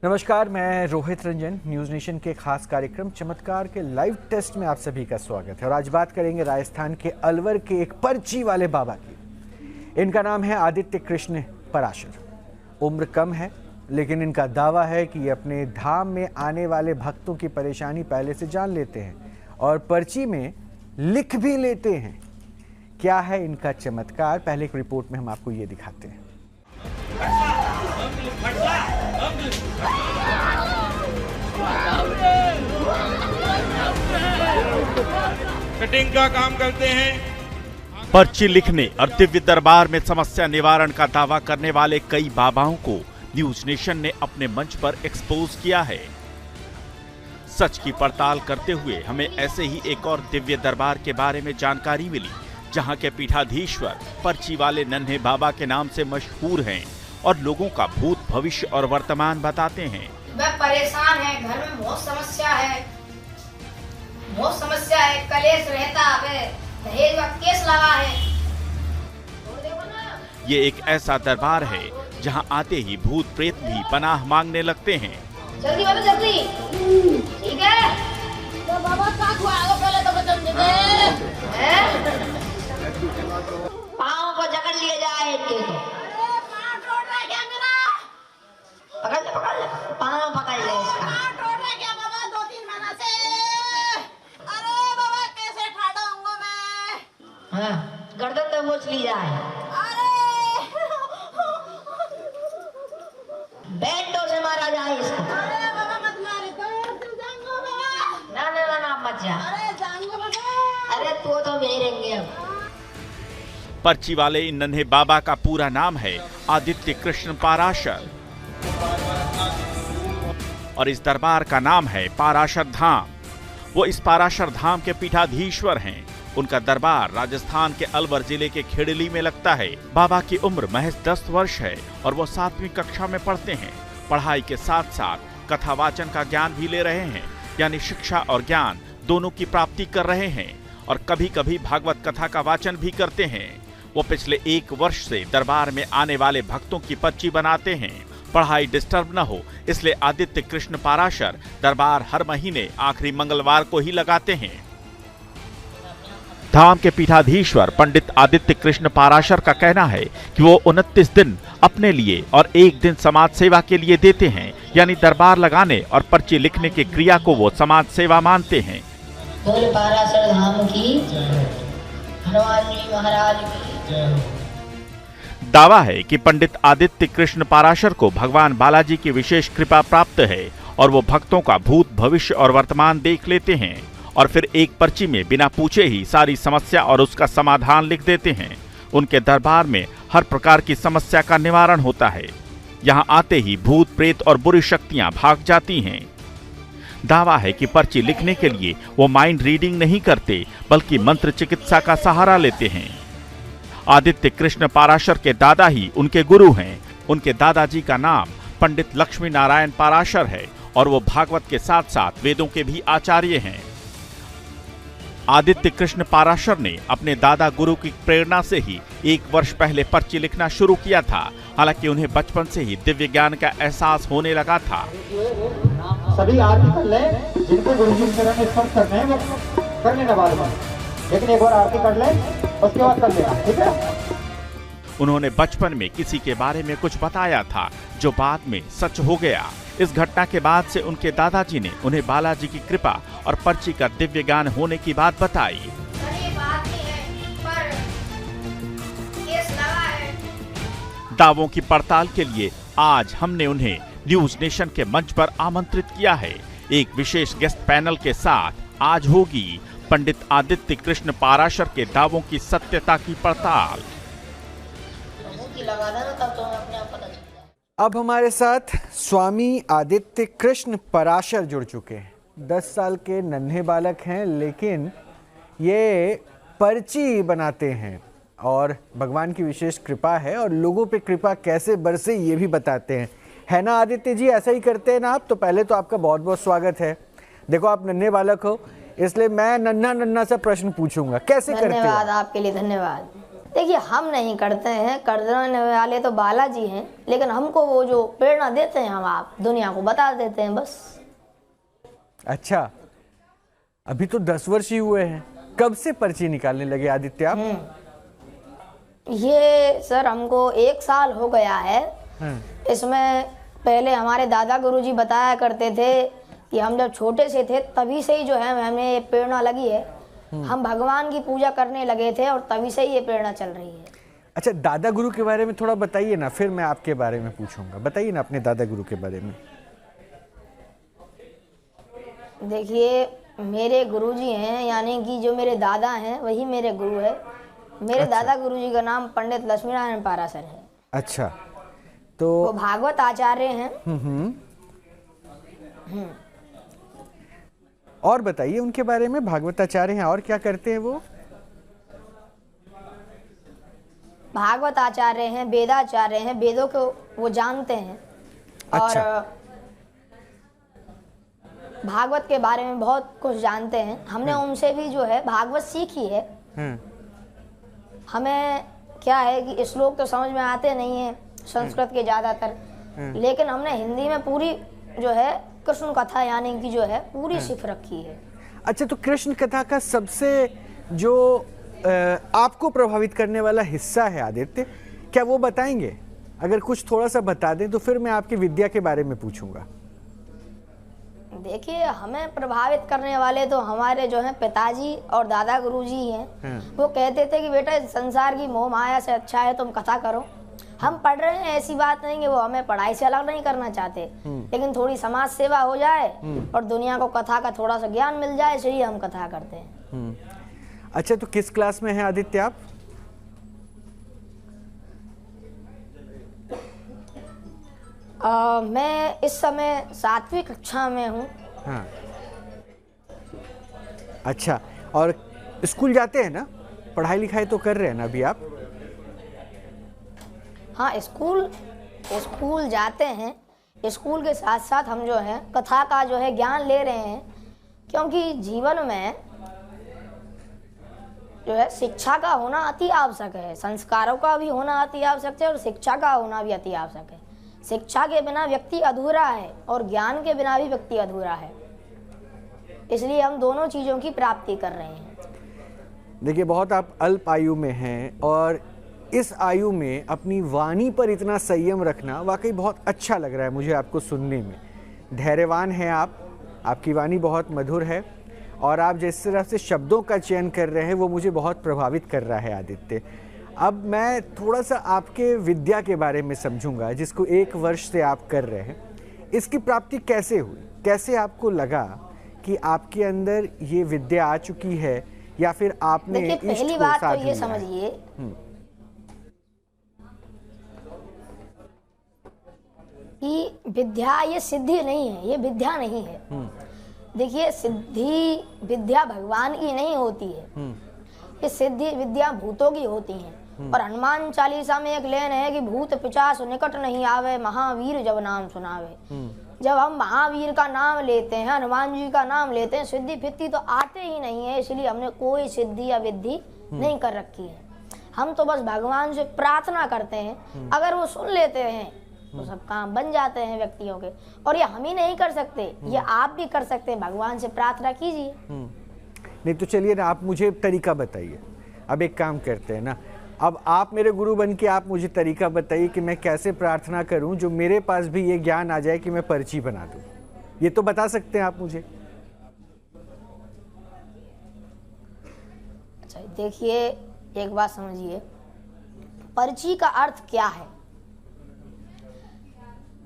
नमस्कार, मैं Rohit Ranjan. News nation के खास कार्यक्रम चमत्कार के लाइव टेस्ट में आप सभी का स्वागत है। और आज बात करेंगे राजस्थान के अलवर के एक पर्ची वाले बाबा की। इनका नाम है आदित्य कृष्ण पराशर। उम्र कम है, लेकिन इनका दावा है कि ये अपने धाम में आने वाले भक्तों की परेशानी पहले से जान लेते हैं और पर्ची में लिख भी लेते हैं। क्या है इनका चमत्कार, पहले एक रिपोर्ट में हम आपको ये दिखाते हैं। कटिंग का काम करते हैं। पर्ची लिखने और दिव्य दरबार में समस्या निवारण का दावा करने वाले कई बाबाओं को न्यूज नेशन ने अपने मंच पर एक्सपोज किया है। सच की पड़ताल करते हुए हमें ऐसे ही एक और दिव्य दरबार के बारे में जानकारी मिली, जहां के पीठाधीश्वर पर्ची वाले नन्हे बाबा के नाम से मशहूर हैं और लोगों का भूत, भविष्य और वर्तमान बताते हैं। मैं परेशान है, घर में बहुत समस्या है, कलेश रहता है, दहेज का केस लगा है। ये एक ऐसा दरबार है जहां आते ही भूत प्रेत भी पनाह मांगने लगते हैं। जल्दी बोलो, जल्दी। ठीक है तो बाबा का खुआओ, पहले तो बचन दे पाँव को जकड़ लिए जाए इनके को। पाँव टूट रहा है क्या मेरा? पकड़ ले पाँव पकड़ ले इसका। पाँव टूट रहा है क्या बाबा? 2-3 महीना से। अरे बाबा कैसे ठाड़ा हूँगा मैं? हाँ, गर्दन तो मोच ली जाए। बैंडो से मारा जाए इसको। अरे बाबा मत मारे तो जाऊंगा बाबा। ना मत जा। अरे जाऊंगा बाबा। अरे तू तो मेरेंगे अब। पर्ची वाले इन नन्हे बाबा का पूरा नाम है आदित्य कृष्ण पाराशर और इस दरबार का नाम है पाराशर धाम। वो इस पाराशर धाम के पीठाधीश्वर हैं। उनका दरबार राजस्थान के अलवर जिले के खेड़ली में लगता है। बाबा की उम्र महज 10 वर्ष है और वो 7वीं कक्षा में पढ़ते हैं। पढ़ाई के साथ साथ कथावाचन का ज्ञान भी ले रहे हैं, यानी शिक्षा और ज्ञान दोनों की प्राप्ति कर रहे हैं और कभी कभी भागवत कथा का वाचन भी करते हैं। वो पिछले 1 वर्ष से दरबार में आने वाले भक्तों की पर्ची बनाते हैं। पढ़ाई डिस्टर्ब न हो, इसलिए आदित्य कृष्ण पाराशर दरबार हर महीने आखिरी मंगलवार को ही लगाते हैं। धाम के पीठाधीश्वर पंडित आदित्य कृष्ण पाराशर का कहना है कि वो 29 दिन अपने लिए और 1 दिन समाज सेवा के लिए देते हैं, यानी दरबार लगाने और पर्ची लिखने की क्रिया को वो समाज सेवा मानते हैं। बोल पाराशर धाम की, हनुमान जी महाराज की। दावा है कि पंडित आदित्य कृष्ण पाराशर को भगवान बालाजी की विशेष कृपा प्राप्त है और वो भक्तों का भूत, भविष्य और वर्तमान देख लेते हैं और फिर एक पर्ची में बिना पूछे ही सारी समस्या और उसका समाधान लिख देते हैं। उनके दरबार में हर प्रकार की समस्या का निवारण होता है। यहाँ आते ही भूत, प्रेत और बुरी शक्तियां भाग जाती हैं। दावा है कि पर्ची लिखने के लिए वो माइंड रीडिंग नहीं करते, बल्कि मंत्र चिकित्सा का सहारा लेते हैं। आदित्य कृष्ण पाराशर के दादा ही उनके गुरु हैं। उनके दादाजी का नाम पंडित लक्ष्मी नारायण पाराशर है और वो भागवत के साथ साथ वेदों के भी आचार्य हैं। आदित्य कृष्ण पाराशर ने अपने दादा गुरु की प्रेरणा से ही 1 वर्ष पहले पर्ची लिखना शुरू किया था। हालांकि उन्हें बचपन से ही दिव्य ज्ञान का एहसास होने लगा था। सभी आरती कर ले, जिनको गुरुजी के चरण में स्पर्श करने हैं वो कर लेना बाद में, लेकिन एक बार आरती कर ले उसके बाद कर लेना, ठीक है। उन्होंने बचपन में किसी के बारे में कुछ बताया था जो बाद में सच हो गया। इस घटना के बाद से उनके दादाजी ने उन्हें बालाजी की कृपा और पर्ची का दिव्य ज्ञान होने की बात बताई। दावों की पड़ताल के लिए आज हमने उन्हें न्यूज नेशन के मंच पर आमंत्रित किया है। एक विशेष गेस्ट पैनल के साथ आज होगी पंडित आदित्य कृष्ण पाराशर के दावों की सत्यता की पड़ताल। अब हमारे साथ स्वामी आदित्य कृष्ण पराशर जुड़ चुके हैं। 10 साल के नन्हे बालक हैं, लेकिन ये पर्ची बनाते हैं और भगवान की विशेष कृपा है और लोगों पे कृपा कैसे बरसे ये भी बताते हैं। है ना आदित्य जी, ऐसा ही करते हैं ना आप? तो पहले तो आपका बहुत बहुत स्वागत है। देखो, आप नन्हे बालक हो, इसलिए मैं नन्हा सा प्रश्न पूछूंगा, कैसे करते हो? धन्यवाद आपके लिए, धन्यवाद। देखिए, हम नहीं करते हैं, करने वाले तो बालाजी हैं, लेकिन हमको वो जो प्रेरणा देते हैं हम आप दुनिया को बता देते हैं बस। अच्छा, अभी तो 10 वर्ष ही हुए हैं, कब से पर्ची निकालने लगे आदित्य आप? ये सर हमको 1 साल हो गया है। इसमें पहले हमारे दादा गुरुजी बताया करते थे कि हम जब छोटे से थे तभी से ही जो है हमें ये प्रेरणा लगी है। हम भगवान की पूजा करने लगे थे और तभी से ही ये प्रेरणा चल रही है। अच्छा, दादा गुरु के बारे में थोड़ा बताइए ना, फिर मैं आपके बारे में पूछूंगा। बताइए ना अपने दादा गुरु के बारे में। देखिए, मेरे गुरुजी हैं, यानी कि जो मेरे दादा हैं वही मेरे गुरु है। मेरे दादा गुरुजी का नाम पंडित लक्ष्मीनारायण पाराशर है। अच्छा, तो वो भागवत आचार्य हैं। और बताइए उनके बारे में। भागवताचार्य हैं, और क्या करते हैं वो? भागवत आचार्य हैं, वेदाचार्य हैं, वेदों को वो जानते हैं। अच्छा। और भागवत के बारे में बहुत कुछ जानते हैं। हमने उनसे भी जो है भागवत सीखी है। हमें क्या है कि श्लोक तो समझ में आते नहीं है संस्कृत के ज़्यादातर, लेकिन हमने हिंदी में पूरी जो है कृष्ण कथा यानी कि जो है पूरी सीख रखी है। अच्छा, तो कृष्ण कथा का सबसे जो आपको प्रभावित करने वाला हिस्सा है आदित्य, क्या वो बताएंगे? अगर कुछ थोड़ा सा बता दें तो फिर मैं आपकी विद्या के बारे में पूछूंगा। देखिए, हमें प्रभावित करने वाले तो हमारे जो हैं पिताजी और दादा गुरुजी हैं। वो कहते थे कि बेटा संसार की मोह माया से अच्छा है तुम कथा करो। हम पढ़ रहे हैं, ऐसी बात नहीं कि वो हमें पढ़ाई से अलग नहीं करना चाहते, लेकिन थोड़ी समाज सेवा हो जाए और दुनिया को कथा का थोड़ा सा ज्ञान मिल जाए, इसलिए हम कथा करते हैं। अच्छा, तो किस क्लास में हैं आदित्य आप? मैं इस समय 7वीं कक्षा में हूँ। हाँ। अच्छा, और स्कूल जाते हैं ना? पढ़ाई लिखाई तो कर रहे हैं ना अभी आप? हाँ, स्कूल जाते हैं। स्कूल के साथ साथ हम जो है कथा का जो है ज्ञान ले रहे हैं, क्योंकि जीवन में जो है शिक्षा का होना अति आवश्यक है। संस्कारों का भी होना अति आवश्यक है और शिक्षा का होना भी अति आवश्यक है। शिक्षा के बिना व्यक्ति अधूरा है और ज्ञान के बिना भी व्यक्ति अधूरा है, इसलिए हम दोनों चीज़ों की प्राप्ति कर रहे हैं। देखिए, बहुत आप अल्प आयु में हैं और इस आयु में अपनी वाणी पर इतना संयम रखना वाकई बहुत अच्छा लग रहा है मुझे आपको सुनने में। धैर्यवान हैं आप, आपकी वाणी बहुत मधुर है और आप जिस तरह से शब्दों का चयन कर रहे हैं वो मुझे बहुत प्रभावित कर रहा है आदित्य। अब मैं थोड़ा सा आपके विद्या के बारे में समझूंगा, जिसको 1 वर्ष से आप कर रहे हैं। इसकी प्राप्ति कैसे हुई? कैसे आपको लगा कि आपके अंदर ये विद्या आ चुकी है, या फिर आपने देखिए, पहली बात तो ये समझिए कि विद्या ये सिद्धि नहीं है, ये विद्या नहीं है। देखिए, सिद्धि विद्या भगवान की नहीं होती है, ये सिद्धि विद्या भूतों की होती हैं। और हनुमान चालीसा में एक लेन है कि भूत पिशाच निकट नहीं आवे, महावीर जब नाम सुनावे। जब हम महावीर का नाम लेते हैं, हनुमान जी का नाम लेते हैं, सिद्धि फिद्धि तो आते ही नहीं है, इसलिए हमने कोई सिद्धि या विद्धि नहीं कर रखी है। हम तो बस भगवान से प्रार्थना करते हैं, अगर वो सुन लेते हैं तो सब काम बन जाते हैं व्यक्तियों के। और ये हम ही नहीं कर सकते, ये आप भी कर सकते हैं। भगवान से प्रार्थना कीजिए। नहीं तो चलिए ना, आप मुझे तरीका बताइए। अब एक काम करते हैं ना, अब आप मेरे गुरु बन के आप मुझे तरीका बताइए कि मैं कैसे प्रार्थना करूं जो मेरे पास भी ये ज्ञान आ जाए कि मैं पर्ची बना दूं। ये तो बता सकते हैं आप मुझे। अच्छा, देखिए, एक बात समझिए, पर्ची का अर्थ क्या है।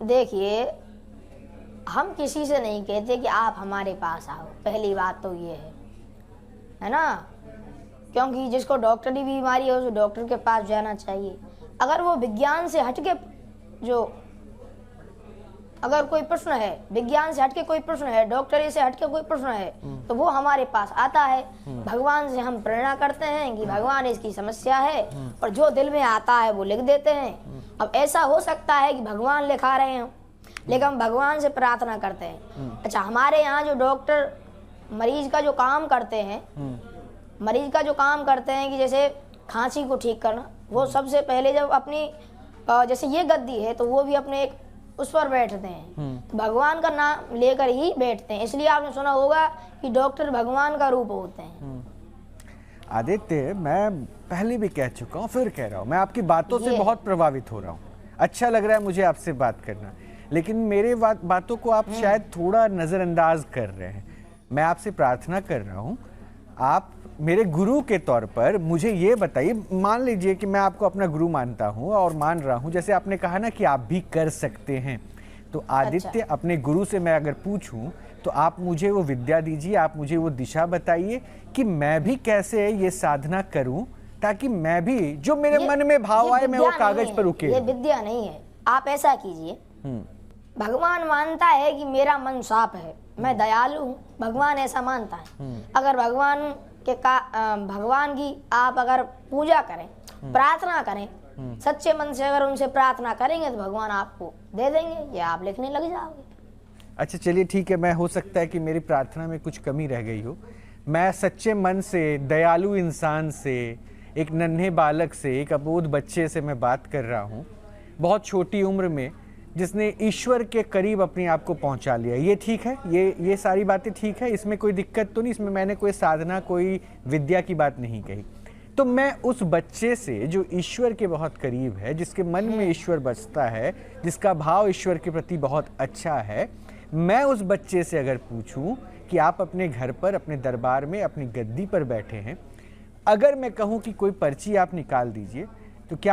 देखिए, हम किसी से नहीं कहते कि आप हमारे पास आओ, पहली बात तो ये है ना, क्योंकि जिसको डॉक्टर की बीमारी है उसे डॉक्टर के पास जाना चाहिए। अगर वो विज्ञान से हटके जो अगर कोई प्रश्न है, विज्ञान से हटके कोई प्रश्न है, डॉक्टरी से हटके कोई प्रश्न है, तो वो हमारे पास आता है। भगवान से हम प्रेरणा करते हैं कि भगवान इसकी समस्या है, और जो दिल में आता है वो लिख देते हैं। अब ऐसा हो सकता है कि भगवान लिखा रहे हैं, लेकिन हम भगवान से प्रार्थना करते हैं। अच्छा, हमारे यहाँ जो डॉक्टर मरीज का जो काम करते हैं, कि जैसे खांसी को ठीक करना। वो सबसे पहले जब अपनी जैसे ये गद्दी है तो वो भी अपने एक उस पर बैठते हैं, तो भगवान का नाम लेकर ही बैठते हैं। इसलिए आपने सुना होगा कि डॉक्टर भगवान का रूप होते हैं। आदित्य, मैं पहले भी कह चुका हूँ, फिर कह रहा हूँ, मैं आपकी बातों से बहुत प्रभावित हो रहा हूँ। अच्छा लग रहा है मुझे आपसे बात करना, लेकिन मेरे बातों को आप शायद थोड़ा नज़रअंदाज कर रहे हैं। मैं आपसे प्रार्थना कर रहा हूँ, आप मेरे गुरु के तौर पर मुझे ये बताइए, मान लीजिए कि मैं आपको अपना गुरु मानता हूँ और मान रहा हूँ, जैसे आपने कहा ना कि आप भी कर सकते हैं, तो आदित्य अपने गुरु से मैं अगर पूछूं तो आप मुझे वो विद्या दीजिए, आप मुझे वो दिशा बताइए कि मैं भी कैसे ये साधना करूं ताकि मैं भी जो मेरे मन में भाव आए मैं वो कागज पर उकेरूं। ये विद्या नहीं है। आप ऐसा कीजिए, भगवान मानता है कि मेरा मन साफ है, मैं दयालु हूँ, भगवान ऐसा मानता है। अगर भगवान की आप अगर पूजा करें, प्रार्थना करें, सच्चे मन से अगर उनसे प्रार्थना करेंगे तो भगवान आपको दे देंगे, या आप लिखने लग जाओगे। अच्छा चलिए ठीक है, मैं हो सकता है कि मेरी प्रार्थना में कुछ कमी रह गई हो। मैं सच्चे मन से, दयालु इंसान से, एक नन्हे बालक से, एक अबोध बच्चे से मैं बात कर रहा हूँ, बहुत छोटी उम्र में, जिसने ईश्वर के करीब अपने आप को पहुंचा लिया। ये ठीक है, ये सारी बातें ठीक है, इसमें कोई दिक्कत तो नहीं, इसमें मैंने कोई साधना, कोई विद्या की बात नहीं कही। तो मैं उस बच्चे से जो ईश्वर के बहुत करीब है, जिसके मन में ईश्वर बसता है, जिसका भाव ईश्वर के प्रति बहुत अच्छा है, मैं उस बच्चे से अगर पूछूं कि आप अपने घर पर, अपने दरबार में, अपनी गद्दी पर बैठे हैं, अगर मैं कहूं कि कोई पर्ची आप निकाल दीजिए